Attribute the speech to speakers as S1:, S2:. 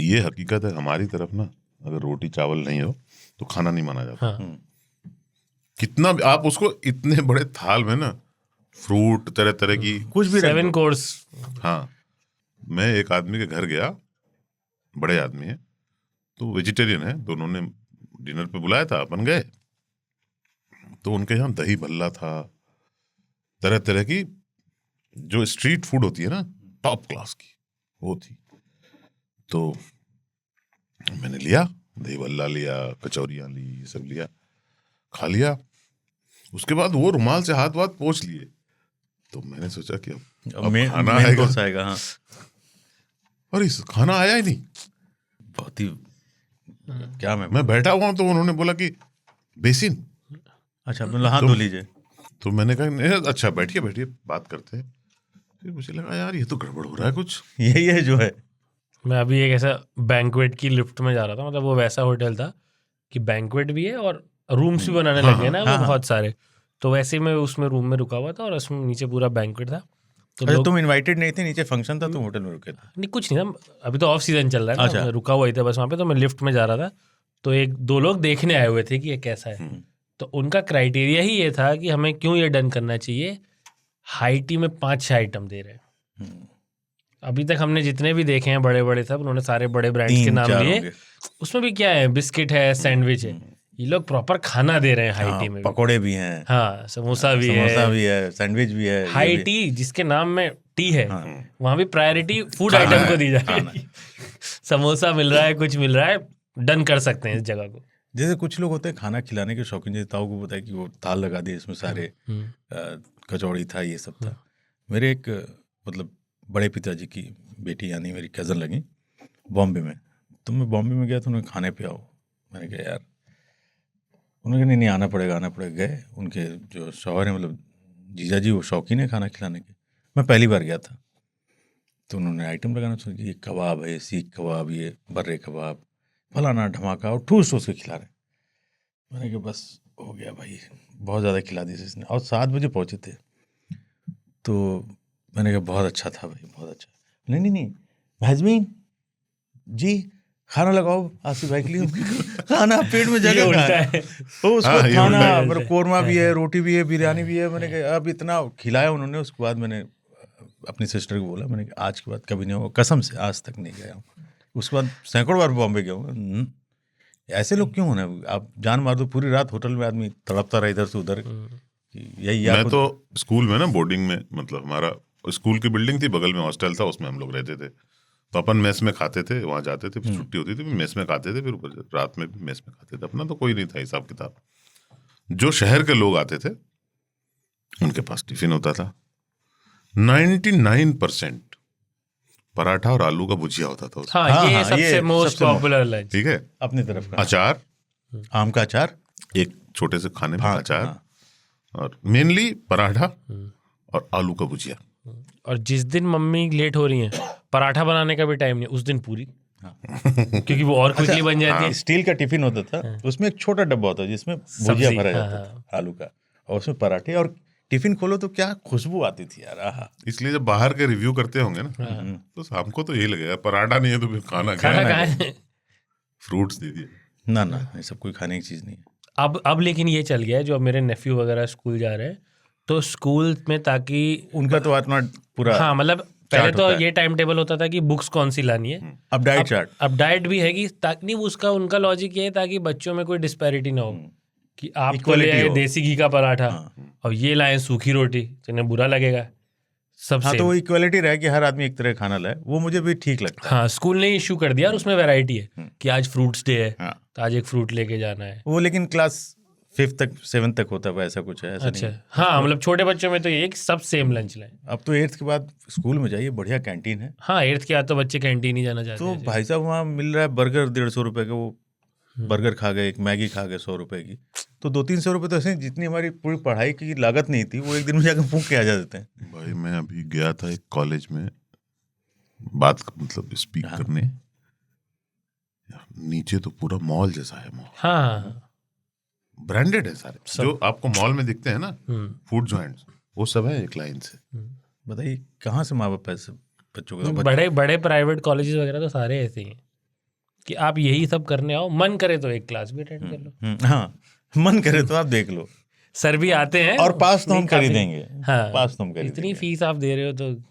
S1: ये हकीकत है हमारी तरफ ना, अगर रोटी चावल नहीं हो तो खाना नहीं माना जाता।
S2: हाँ।
S1: कितना भी आप उसको इतने बड़े थाल में ना फ्रूट तरह तरह की
S3: कुछ भी रख
S2: 7
S3: दो।
S2: कोर्स।
S1: हाँ, मैं एक आदमी के घर गया, बड़े आदमी है तो वेजिटेरियन है, तो उन्होंने डिनर पे बुलाया था, अपन गए तो उनके यहाँ दही भल्ला था, तरह तरह की जो स्ट्रीट फूड होती है ना टॉप क्लास की वो थी। तो मैंने लिया दही भल्ला, लिया कचौरियाँ ली, ये सब लिया, खा लिया। उसके बाद वो रुमाल से हाथ वाथ पोंछ लिए, तो मैंने सोचा कि अब खाना आएगा।
S3: आएगा। हाँ,
S1: और इस खाना आया ही नहीं।
S3: बहुत ही क्या
S1: मैं बैठा हुआ हूँ तो उन्होंने बोला कि बेसिन।
S3: अच्छा, मतलब हाथ धो लीजिए।
S1: तो मैंने कहा नहीं, अच्छा बैठिए बैठिए बात करते हैं। फिर मुझे लगा यार ये तो गड़बड़ हो रहा है कुछ।
S3: यही है जो है।
S2: मैं अभी एक ऐसा बैंक्वेट की लिफ्ट में जा रहा था, मतलब वो वैसा होटल था कि बैंक्वेट भी है और रूम्स भी बनाने लग गए ना वो बहुत सारे। तो वैसे ही मैं उसमें रूम में रुका हुआ था और उसमें नीचे पूरा बैंक्वेट था। तो
S3: अच्छा, तुम इनवाइटेड नहीं थे, नीचे फंक्शन था, तुम होटल में रुके थे?
S2: नहीं कुछ नहीं था, अभी तो ऑफ सीजन चल रहा है ना, मैं रुका हुआ ही था बस वहाँ पे। तो मैं लिफ्ट में जा रहा था तो एक दो लोग देखने आए हुए थे कि ये कैसा है। तो उनका क्राइटेरिया ही ये था कि हमें क्यों ये डन करना चाहिए, हाई टी में 5-6 आइटम दे रहे हैं। अभी तक हमने जितने भी देखे हैं बड़े बड़े सब, उन्होंने सारे बड़े ब्रांड्स के नाम लिए। उसमें भी क्या है, बिस्किट है, सैंडविच है, ये लोग प्रॉपर खाना दे रहे हैं हाई टी में।
S3: पकोड़े भी हैं,
S2: हाँ, समोसा भी
S3: है, सैंडविच भी है।
S2: हाई टी जिसके नाम में टी है वहां भी प्रायोरिटी फूड आइटम को दी जाएगी। समोसा मिल रहा है, कुछ मिल रहा है, डन कर सकते हैं इस जगह को।
S3: जैसे कुछ लोग होते हैं खाना खिलाने के शौकीन, जैसे ताऊ को बताया कि वो थाल लगा दिए, इसमें सारे कचौड़ी था, ये सब था। मेरे एक मतलब बड़े पिताजी की बेटी यानी मेरी कज़न लगी बॉम्बे में। तो मैं बॉम्बे में गया तो उन्हें खाने पे आओ, मैंने कहा यार, उन्होंने कहा नहीं आना पड़ेगा आना पड़ेगा। गए, उनके जो शौहर हैं मतलब जीजा जी, वो शौकीन है खाना खिलाने के। मैं पहली बार गया था तो उन्होंने आइटम लगाना शुरू किया, ये कबाब है, सीख कबाब, ये बर्रे कबाब, फलाना ढमाका, और ठूस ठूस के खिला रहे। मैंने कहा बस हो गया भाई, बहुत ज़्यादा खिला दिया इसने। और 7 बजे पहुँचे थे। तो मैंने कहा बहुत अच्छा था भाई, बहुत अच्छा। नहीं नहीं भाजमीन जी, खाना लगाओ आसिफ भाई के लिए। खाना पेट में जगह कहाँ है? तो उसको खाना मतलब कोरमा भी है, रोटी भी है, बिरयानी भी है। मैंने कहा अब इतना खिलाया उन्होंने। उसके बाद मैंने अपनी सिस्टर को बोला, मैंने कहा आज के बाद कभी नहीं होगा, कसम से आज तक नहीं गया हूँ। उसके बाद सैकड़ों बार बॉम्बे गया हूँ। ऐसे लोग क्यों होना? आप जान मार दो, पूरी रात होटल में आदमी तड़पता रहा इधर से उधर। यही
S1: मैं तो स्कूल में ना बोर्डिंग में, मतलब हमारा स्कूल की बिल्डिंग थी, बगल में हॉस्टल था, उसमें हम लोग रहते थे। तो अपन मेस में खाते थे, वहाँ जाते थे, फिर छुट्टी होती थी मेस में खाते थे, फिर ऊपर रात में भी मेस में खाते थे। अपना तो कोई नहीं था हिसाब किताब। जो शहर के लोग आते थे उनके पास टिफिन होता था। 99% पराठा और आलू का भुजिया होता था।
S2: हाँ, ये सबसे मोस्ट पॉपुलर लंच।
S1: ठीक है,
S3: अपनी तरफ का
S1: अचार,
S3: आम का अचार, एक
S1: छोटे से खाने में अचार, और मेनली पराठा और आलू का भुजिया।
S2: और जिस दिन मम्मी लेट हो रही हैं, पराठा बनाने का भी टाइम नहीं, उस दिन पूरी। क्योंकि वो और क्विकली बन जाती है।
S3: स्टील का टिफिन होता था, उसमें एक छोटा डब्बा होता था जिसमें भुजिया भरा जाता था आलू का, और उसमें पराठे। और टिफिन खोलो तो क्या खुशबू आती थी यार, आहा।
S1: इसलिए जब बाहर के रिव्यू करते होंगे ना तो हमको तो यही लगेगा, पराठा नहीं है तो फिर खाना क्या है? फ्रूट्स दे दिए
S3: ना ना, ये सब कोई खाने की चीज़ नहीं है।
S2: अब लेकिन ये चल गया है, जो अब मेरे नेफ्यू वगैरह स्कूल जा रहे हैं तो स्कूल में, ताकि
S3: उनका तो अपना पूरा,
S2: हाँ मतलब पहले तो ये टाइम टेबल होता था कि बुक्स कौन सी लानी है।
S3: अब डाइट चार्ट,
S2: अब डाइट भी है कि ताकि उसका उनका लॉजिक ये है ताकि बच्चों में कोई डिस्पैरिटी ना हो, कि आप तो ले आए देसी घी का पराठा और ये लाए सूखी रोटी, तो इन्हें बुरा लगेगा सबसे।
S3: हाँ, तो वो इक्वलिटी रहे कि हर आदमी एक तरह खाना लाए, वो मुझे भी ठीक लगता है।
S2: हाँ, स्कूल ने इशू कर दिया और उसमें वैरायटी है कि आज फ्रूट्स डे है तो आज एक फ्रूट लेके जाना है।
S3: वो लेकिन क्लास 5th तक 7th तक होता है, ऐसा कुछ है, ऐसा
S2: अच्छा
S3: नहीं।
S2: हाँ, मतलब छोटे बच्चों में तो ये कि सब सेम लंच लाए।
S3: अब तो 8th के बाद स्कूल में जाइए, बढ़िया कैंटीन है।
S2: हाँ, 8th के बाद तो बच्चे कैंटीन ही जाना चाहते
S3: तो
S2: हैं।
S3: भाई साहब वहाँ मिल रहा है बर्गर 150 रुपए का, वो बर्गर खा गए, एक मैगी खा गए 100 रुपए की। तो 200-300 रुपए तो ऐसे जितनी हमारी पूरी पढ़ाई की लागत नहीं थी, वो एक दिन में जाकर फूंक के आ जाते हैं।
S1: भाई मैं अभी गया था एक कॉलेज में बात मतलब स्पीक करने, नीचे तो पूरा मॉल जैसा है मॉल।
S2: हाँ,
S1: ब्रांडेड है सारे, जो आपको मॉल में दिखते हैं ना फूड जॉइंट्स, वो सब है एक लाइन से।
S3: बताइए कहाँ से माँ बाप पैसे बच्चों को?
S2: बड़े बड़े प्राइवेट कॉलेजेस वगैरह तो सारे ऐसे ही हैं। कि आप यही सब करने आओ, मन करे तो एक क्लास भी अटेंड कर लो।
S3: हाँ, मन करे तो आप देख लो,
S2: सर भी आते हैं
S3: और पास तो हम कर ही
S2: काफी-
S3: देंगे।
S2: हाँ,
S3: पास तो हम कर ही
S2: इतनी
S3: देंगे।
S2: फीस आप दे रहे हो तो